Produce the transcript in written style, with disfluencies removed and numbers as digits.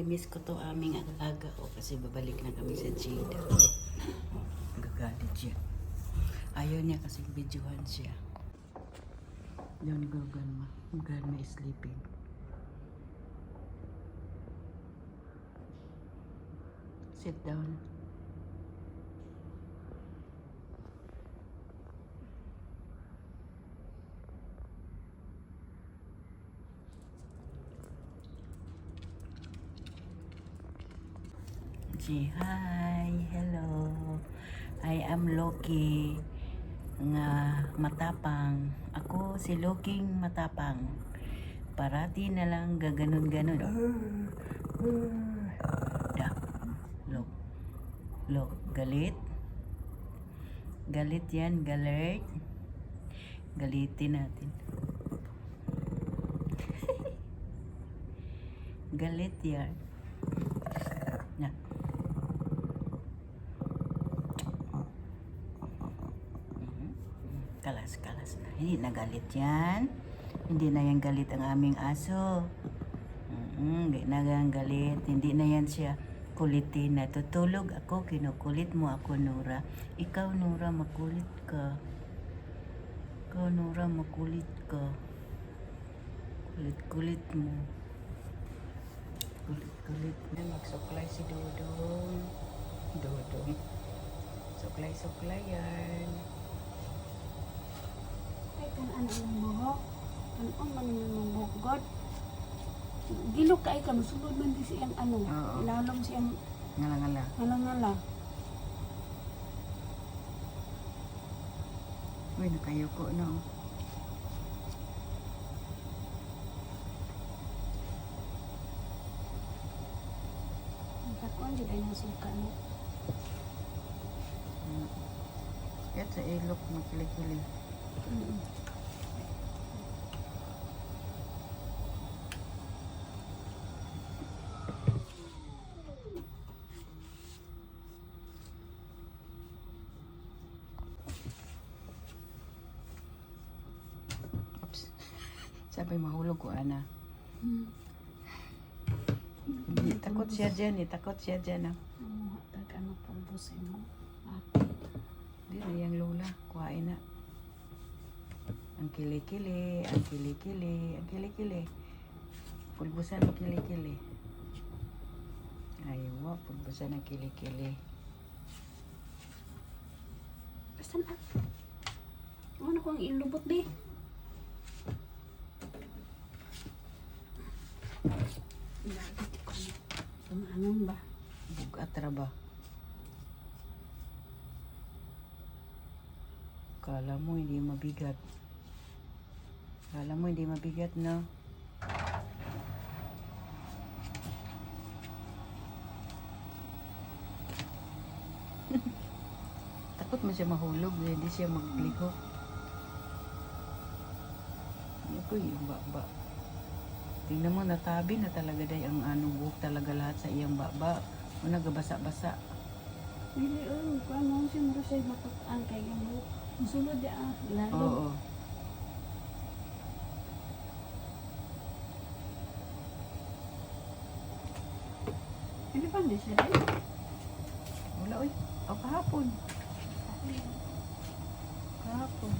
Namimiss ko to aming alaga o kasi babalik na kami sa Jeddah. Gagalit siya. Ayaw niya kasi videohan siya. Doon gagan ma. Gan ma sleeping. Sit down. Hi, hello. I am Loki nga matapang. Ako si Loking matapang. Parati na lang gaganon-ganon. Da. Lok. Lok. Galit. Galit yan. Galit. Galitin natin. Galit yan. Na. Kalas-kalas na. Hindi na galit yan. Hindi na yan galit ang aming aso. Hindi na yan galit. Hindi na yan siya kulitin na. Tutulog ako, kinukulit mo ako, Nora. Ikaw, Nora, makulit ka. Ikaw, Nora, makulit ka. Kulit-kulit mo. Kulit-kulit mo. Magsuklay si Dodong. Dodong. Suklay-suklay yan. Kan ano mo ano man mo God gilok kay ka sulod man di siyang ano lalom siyang ngala uy nakayo ko no takon di na suka mo yan sa ilok makili-kili. Oops. Sabi mahulog ko, Ana. Takot siya dyan eh. Takot siya dyan. Tag-ano po busin mo. Di na yung lola. Kuhain na. Ang kili-kili. Ang kili-kili. Ang kili-kili. Pulbusan ang kili-kili. Aywa. Pulbusan ang kili-kili. Saan ah? Ano ko ang ilubot di? Lagi ko na. Tumanon ba? Bugatra ba? Kala mo hindi mabigat. Kala mo hindi mabigat, no? Takot mo siya mahulog, hindi siya magligo. Ito yung baba. Tingnan mo, natabi na talaga day ang buhok talaga lahat sa iyang baba. O nagabasa-basa. Dili ano siya mura siya matukaan kay yung buhok. Musulod ya lalo. Oo. Ano ba hindi siya rin? Wala, oy. O, kahapon. Kahapon.